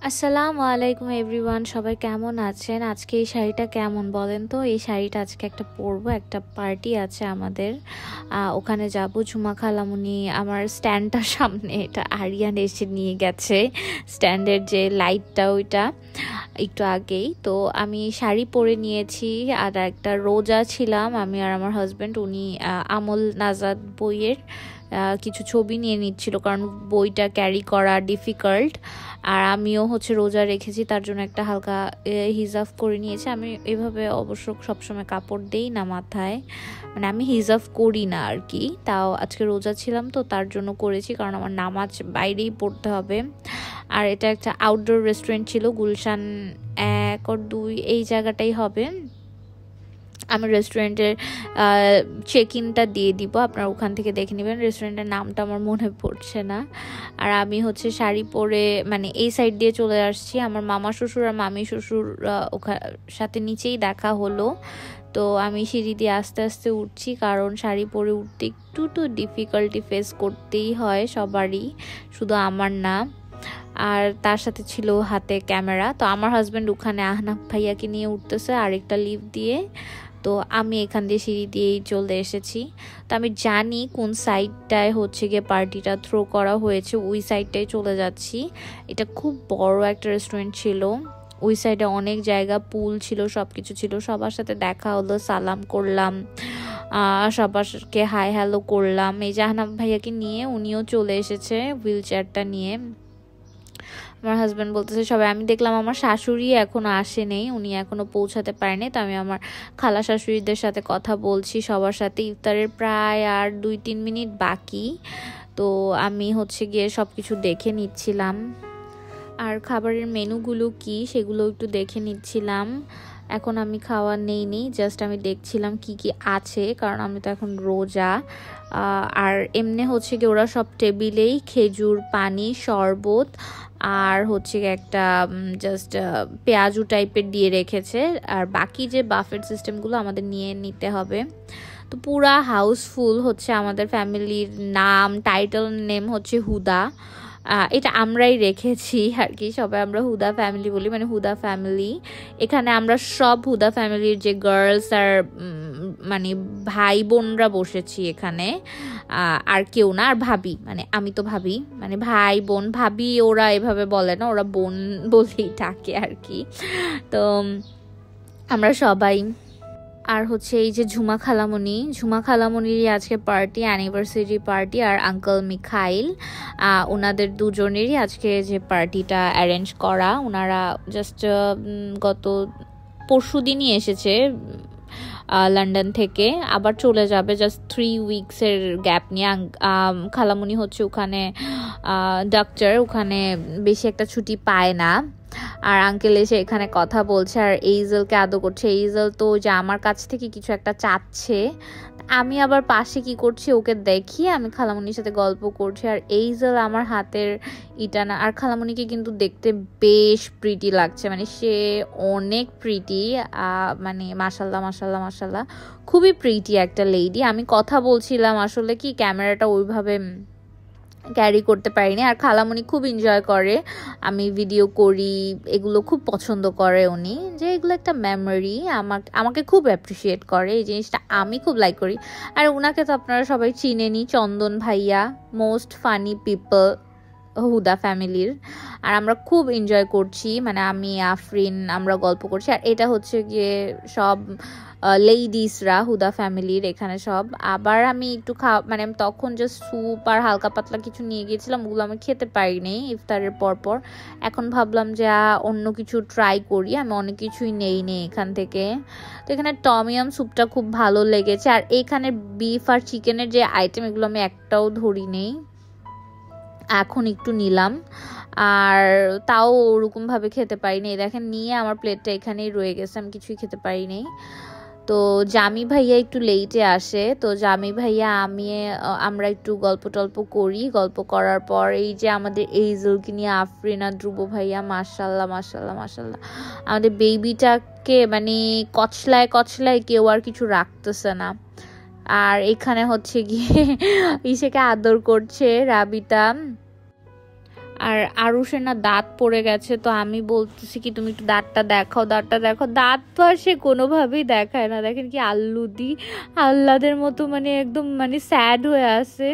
আসসালামু আলাইকুম এভরিওয়ান, সবাই কেমন আছেন? আজকে এই শাড়িটা কেমন বলেন তো? এই শাড়িটা আজকে একটা পরবো, একটা পার্টি আছে আমাদের, ওখানে যাব। ঝুমা খালামুনি আমার স্ট্যান্ডটার সামনে এটা আরিয়ান এসে নিয়ে গেছে, স্ট্যান্ডের যে লাইটটা ওইটা একটু আগেই। তো আমি শাড়ি পরে নিয়েছি আর একটা রোজা ছিলাম আমি আর আমার হাজব্যান্ড। উনি আমল নাজাদ বইয়ের কিছু ছবি নিয়ে নিচ্ছিল, কারণ বইটা ক্যারি করা ডিফিকাল্ট। আর আমিও রোজা রেখেছি, তার জন্য একটা হালকা হিজাব করে নিয়েছি। আমি এভাবে অবশ্য সবসময় কাপড় দেই না মাথায়, মানে আমি হিজাব করি না আর কি। তাও আজকে রোজা ছিলাম তো তার জন্য করেছি, কারণ আমার নামাজ বাইরেই পড়তে হবে। আর এটা একটা আউটডোর রেস্টুরেন্ট ছিল, গুলশান 1 আর 2 এই জায়গাটাই হবে। আমি রেস্টুরেন্টের চেক ইনটা দিয়ে দিব, আপনারা ওখান থেকে দেখে নেবেন। রেস্টুরেন্টের নামটা আমার মনে পড়ছে না। আর আমি শাড়ি পরে মানে এই সাইড দিয়ে চলে আসছি। আমার মামা শ্বশুর আর মামি শ্বশুর সাথে নিচেই দেখা হলো। তো আমি সিঁড়ি দিয়ে আস্তে আস্তে উঠছি, কারণ শাড়ি পরে উঠতে একটু তো ডিফিকাল্টি ফেস করতেই হয় সবারই, শুধু আমার না। আর তার সাথে ছিল হাতে ক্যামেরা। তো আমার হাজব্যান্ড ওখানে আহনাফ ভাইয়াকে নিয়ে উঠতেছে আরেকটা লিফট দিয়ে, তো আমি এখান দিয়ে সিঁড়ি দিয়েই চলে এসেছি। তো আমি জানি কোন সাইডটায় গিয়ে পার্টিটা থ্রো করা হয়েছে, ওই সাইডটাই চলে যাচ্ছি। এটা খুব বড় একটা রেস্টুরেন্ট ছিল, ওই সাইডে অনেক জায়গা, পুল ছিল, সব কিছু ছিল। সবার সাথে দেখা হলো, সালাম করলাম, সবারকে হাই হ্যালো করলাম। এই জাহানাব ভাইয়াকে নিয়ে উনিও চলে এসেছে হুইল চেয়ারটা নিয়ে। আমার হাজব্যান্ড বলতেছে সবাই, আমি দেখলাম আমার শাশুড়ি এখনো আসে নেই, উনি এখনো পৌঁছাতে পারেনি। তো আমি আমার খালা শাশুড়িদের সাথে কথা বলছি, সবার সাথে। ইফতারের প্রায় আর 2-3 মিনিট বাকি। তো আমি গিয়ে সব কিছু দেখে নিচ্ছিলাম, আর খাবারের মেনুগুলো কি সেগুলো একটু দেখে নিচ্ছিলাম। এখন আমি খাওয়া নেইনি, জাস্ট আমি দেখছিলাম কি কি আছে, কারণ আমি তো এখন রোজা। আর এমনি গিয়ে ওরা সব টেবিলেই খেজুর পানি, শরবত আর একটা জাস্ট পেঁয়াজু টাইপের দিয়ে রেখেছে। আর বাকি যে বাফেট সিস্টেমগুলো আমাদের নিয়ে নিতে হবে। তো পুরা হাউসফুল আমাদের ফ্যামিলির নাম, টাইটেল নেম হুদা। এটা আমরাই রেখেছি আর কি, সবাই আমরা হুদা ফ্যামিলি বলি, মানে হুদা ফ্যামিলি। এখানে আমরা সব হুদা ফ্যামিলির যে গার্লস আর মানে ভাই বোনরা বসেছি এখানে, আর কেউ না। আর ভাবি, মানে আমি তো ভাবি, মানে ভাই বোন ভাবি ওরা এভাবে বলে না, ওরা বোন বলেই থাকে আর কি। তো আমরা সবাই। আর এই যে ঝুমা খালামণিরই আজকে পার্টি, অ্যানিভার্সারি পার্টি। আর আঙ্কেল মিখাইল, ওনাদের দুজনেরই আজকে যে পার্টিটা অ্যারেঞ্জ করা। ওনারা জাস্ট গত পরশু দিনই এসেছে লন্ডন থেকে, আবার চলে যাবে জাস্ট 3 উইকসের গ্যাপ নিয়ে। খালামণি ওখানে ডাক্তার, ওখানে বেশি একটা ছুটি পায় না। আর আঙ্কেল এসে এখানে কথা বলছে আর এইজেলকে আদর করছে। এইজেল তো যে আমার কাছ থেকে কিছু একটা চাচ্ছে, আমি আবার পাশে কি করছি ওকে দেখিয়ে আমি খালামণির সাথে গল্প করছি। আর এইজেল আমার হাতের ইটানা। আর খালামণিকে কিন্তু দেখতে বেশ প্রিটি লাগছে, মানে সে অনেক প্রিটি, মানে মাশাল্লাহ মাশাল্লাহ মাশাল্লাহ, খুবই প্রিটি একটা লেডি। আমি কথা বলছিলাম, আসলে কি ক্যামেরাটা ওইভাবে ক্যারি করতে পারিনি। আর খালামণি খুব এনজয় করে আমি ভিডিও করি, এগুলো খুব পছন্দ করে উনি, যে এগুলো একটা মেমোরি। আমাকে খুব অ্যাপ্রিসিয়েট করে, এই জিনিসটা আমি খুব লাইক করি। আর উনাকে তো আপনারা সবাই চিনেনি, চন্দন ভাইয়া, মোস্ট ফানি পিপল হুদা ফ্যামিলির। আর আমরা খুব এনজয় করছি, মানে আমি আফরিন আমরা গল্প করছি। আর এটা গিয়ে সব লেডিসরা হুদা ফ্যামিলির এখানে সব। আবার আমি একটু মানে আমি তখন জাস্ট স্যুপ আর হালকা পাতলা কিছু নিয়ে গিয়েছিলাম, ওগুলো আমি খেতে পারিনি ইফতারের পর। এখন ভাবলাম যে অন্য কিছু ট্রাই করি, আমি অনেক কিছুই নেই এখান থেকে। তো এখানে টমিয়াম স্যুপটা খুব ভালো লেগেছে। আর এখানে বিফ আর চিকেনের যে আইটেম, এগুলো আমি একটাও ধরি নেই, এখন একটু নিলাম। আর তাও ওরকমভাবে খেতে পারিনি, দেখেন নিয়ে আমার প্লেটটা এখানেই রয়ে গেছে, আমি কিছুই খেতে পারিনি। তো জামি ভাইয়া একটু লেটে আসে, তো জামি ভাইয়া আমরা একটু গল্প টল্প করি। গল্প করার পর এই যে আমাদের এইজলকে নিয়ে আফরিনা, ধ্রুব ভাইয়া, মাশাল্লাহ মাশাল্লাহ মাশাল্লাহ, আমাদের বেবিটাকে মানে কচলায় কেউ আর কিছু রাখতেছে না। আর এখানে গিয়ে ইসেকে আদর করছে রাবিতা। আর আরুষের না দাঁত পড়ে গেছে, তো আমি বলতেছি কি তুমি একটু দাঁতটা দেখাও, দাঁতটা দেখো। দাঁত তো আর সে কোনোভাবেই দেখায় না, দেখেন কি আহ্লাদের মতো মানে একদম মানে স্যাড হয়ে আছে।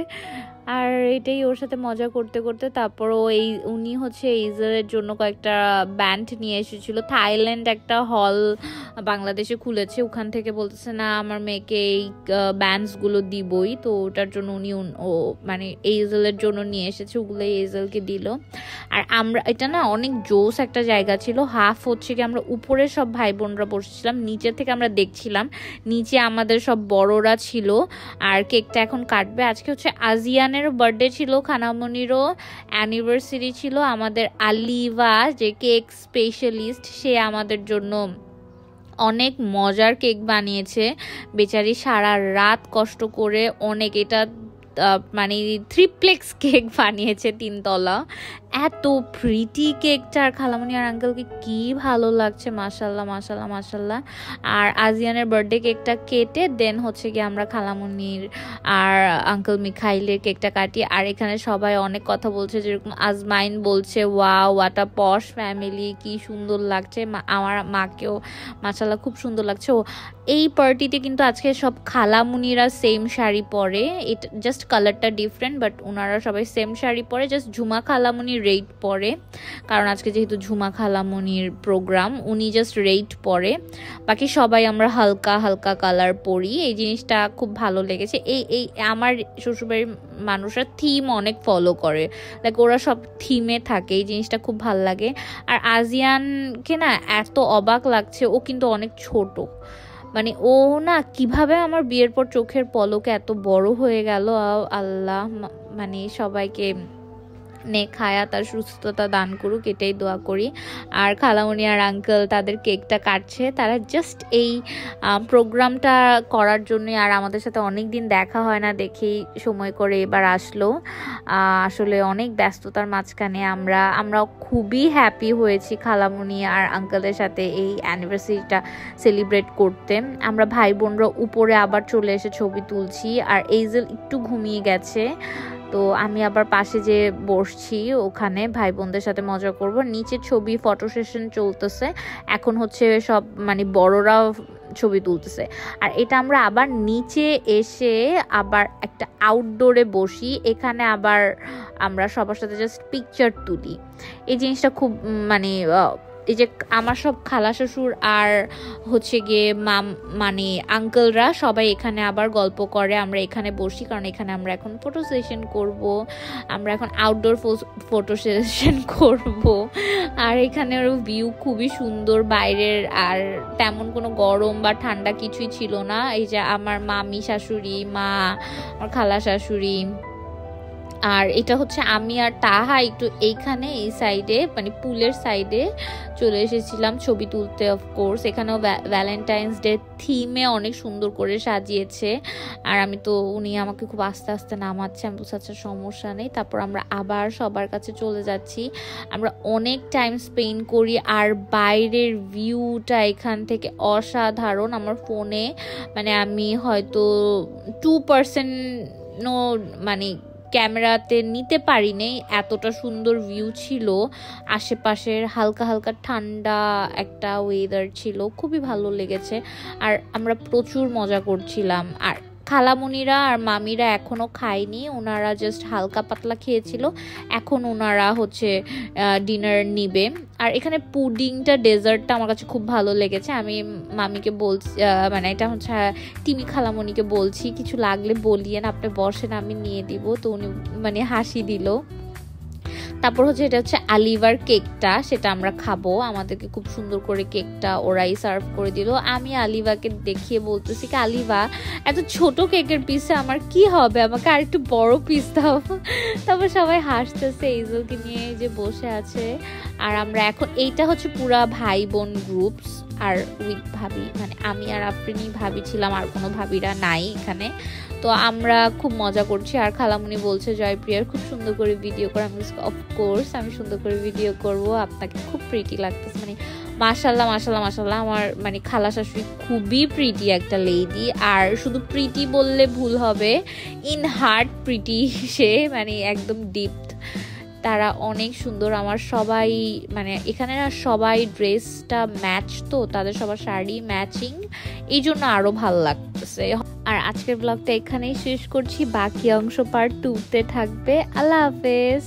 আর এটাই ওর সাথে মজা করতে করতে তারপর উনি হচ্ছে ইজারের জন্য কয়েকটা ব্যান্ড নিয়ে এসেছিল। থাইল্যান্ড একটা হল বাংলাদেশে খুলেছে, ওখান থেকে বলতেছে না আমার মেয়েকে এই ব্যান্ডসগুলো দিবই, তো ওটার জন্য উনি মানে এইজেলের জন্য নিয়ে এসেছে, ওগুলোই এইজেলকে দিল। আর আমরা এটা না অনেক জোস একটা জায়গা ছিল। হাফ হচ্ছে কি আমরা উপরে সব ভাই বোনরা বসেছিলাম, নিচে থেকে আমরা দেখছিলাম, নিচে আমাদের সব বড়রা ছিল। আর কেকটা এখন কাটবে। আজকে হচ্ছে আজিয়ানের বার্থডে ছিল, খানামণিরও অ্যানিভার্সারি ছিল। আমাদের আলিভা যে কেক স্পেশালিস্ট, সে আমাদের জন্য অনেক মজার কেক বানিয়েছে। বেচারি সারা রাত কষ্ট করে অনেক, এটা মানে থ্রিপ্লেক্স কেক বানিয়েছে, 3 তলা। এত প্রিটি কেকটা, আর খালামণি আর আঙ্কেলকে কি ভালো লাগছে, মাশাল্লাহ মাশাল্লাহ মাশাল্লাহ। আর আজিয়ানের বার্থডে কেকটা কেটে দেন হচ্ছে গিয়ে আমরা খালামণির আর আঙ্কেল মিখাইলের কেকটা কাটি। আর এখানে সবাই অনেক কথা বলছে, যেরকম আজমাইন বলছে wow what a posh family, কি সুন্দর লাগছে। আমার মাকেও মাশাল্লাহ খুব সুন্দর লাগছে। এই পার্টিতে কিন্তু আজকে সব খালামুনিরা সেম শাড়ি পরে, এটা জাস্ট কালারটা ডিফারেন্ট, বাট ওনারা সবাই সেম শাড়ি পরে। জাস্ট ঝুমা খালামুনি রেড পরে, কারণ আজকে যেহেতু ঝুমা খালামুনির প্রোগ্রাম, উনি জাস্ট রেড পরে। বাকি সবাই আমরা হালকা হালকা কালার পরি। এই জিনিসটা খুব ভালো লেগেছে। এই আমার শ্বশুরবাড়ির মানুষরা থিম অনেক ফলো করে, লাইক ওরা সব থিমে থাকে, এই জিনিসটা খুব ভালো লাগে। আর আজিয়ানকে না এত অবাক লাগছে, ও কিন্তু অনেক ছোট, মানে ও না কিভাবে আমার বিয়ের পর চোখের পলকে এত বড় হয়ে গেল। আল্লাহ মানে সবাইকে নেক হায়াত আর সুস্থতা দান করুক, এটাই দোয়া করি। আর খালামণি আর আঙ্কেল তাদের কেকটা কাটছে, তারা জাস্ট এই প্রোগ্রামটা করার জন্য। আর আমাদের সাথে অনেক দিন দেখা হয় না, দেখেই সময় করে এবার আসলো। আসলে অনেক ব্যস্ততার মাঝখানে আমরা খুবই হ্যাপি হয়েছি খালামণি আর আঙ্কেলের সাথে এই অ্যানিভার্সারিটা সেলিব্রেট করতে। আমরা ভাই বোনরা উপরে আবার চলে এসে ছবি তুলছি, আর এইজেল একটু ঘুমিয়ে গেছে, তো আমি আবার পাশে যে বসছি ওখানে ভাই বোনদের সাথে মজা করব। নিচে ছবি ফটো সেশন চলতেছে, এখন হচ্ছে সব মানে বড়রা ছবি তুলতেছে। আর এটা আমরা আবার নিচে এসে আবার একটা আউটডোরে বসি, এখানে আবার আমরা সবার সাথে জাস্ট পিকচার তুলি। এই জিনিসটা খুব মানে এই যে আমার সব খালা শ্বশুর আর হচ্ছে গিয়ে মানে আঙ্কেলরা সবাই এখানে আবার গল্প করে, আমরা এখানে বসি, কারণ এখানে আমরা এখন ফটো সেশন করব, আমরা এখন আউটডোর ফটো সেশন করব। আর এখানের ভিউ খুবই সুন্দর বাইরের, আর তেমন কোনো গরম বা ঠান্ডা কিছুই ছিল না। এই যে আমার মামি শাশুড়ি, মা, আমার খালা শাশুড়ি, আর এটা হচ্ছে আমি আর তাহা একটু এইখানে এই সাইডে মানে পুলের সাইডে চলে এসেছিলাম ছবি তুলতে। অফকোর্স এখানেও ভ্যালেন্টাইন্স ডে থিমে অনেক সুন্দর করে সাজিয়েছে। আর আমি তো উনি আমাকে খুব আস্তে আস্তে নামাচ্ছে, আমি বলছি আচ্ছা সমস্যা নেই। তারপর আমরা আবার সবার কাছে চলে যাচ্ছি, আমরা অনেক টাইম স্পেন্ড করি। আর বাইরের ভিউটা এখান থেকে অসাধারণ। আমার ফোনে মানে আমি হয়তো 2% মানে ক্যামেরাতে নিতে পারিনি, এতটা সুন্দর ভিউ ছিল। আশেপাশের হালকা হালকা ঠান্ডা একটা ওয়েদার ছিল, খুবই ভালো লেগেছে। আর আমরা প্রচুর মজা করছিলাম। আর খালামণিরা আর মামিরা এখনও খায়নি, ওনারা জাস্ট হালকা পাতলা খেয়েছিল, এখন ওনারা হচ্ছে ডিনার নিবে। আর এখানে পুডিংটা ডেজার্টটা আমার কাছে খুব ভালো লেগেছে। আমি মামিকে বলছি মানে এটা হচ্ছে টিমি খালামণিকে বলছি কিছু লাগলে বলিয়েন, আপনি বসেন আমি নিয়ে দিব, তো উনি মানে হাসি দিল। তারপর হচ্ছে এটা হচ্ছে আলিভার কেকটা, সেটা আমরা খাবো। আমাদেরকে খুব সুন্দর করে কেকটা ওরাই সার্ভ করে দিল। আমি আলিভাকে দেখিয়ে বলতেছি কি আলিভা এত ছোট কেকের পিসে আমার কি হবে, আমাকে আর একটু বড় পিস দাও। তারপর সবাই হাসতেছে, এইজলকে নিয়ে যে বসে আছে। আর আমরা এখন এইটা হচ্ছে পুরা ভাই বোন গ্রুপস, আর উইথ ভাবি মানে আমি আর আফরিনি ভাবি ছিলাম, আর কোনো ভাবিরা নাই এখানে। তো আমরা খুব মজা করছি। আর খালামণি বলছে জয়প্রিয়ার খুব সুন্দর করে ভিডিও করে। আমি অফকোর্স আমি সুন্দর করে ভিডিও করব, আপনাকে খুব প্রিটি লাগতেছে। মানে মাশাল্লাহ মাশাল্লাহ মাশাল্লাহ, আমার মানে খালা শাশুড়ি খুবই প্রিটি একটা লেডি। আর শুধু প্রিটি বললে ভুল হবে, ইন হার্ট প্রিটি সে, মানে একদম ডিপ। তারা অনেক সুন্দর। আমার সবাই মানে এখানে না সবাই ড্রেসটা ম্যাচ, তো তাদের সবার শাড়ি ম্যাচিং, এই জন্য আরো ভালো লাগতেছে। আর আজকের ব্লগটা এখানেই শেষ করছি, বাকি অংশ পার্ট 2-তে থাকবে। আল্লাহ হাফেজ।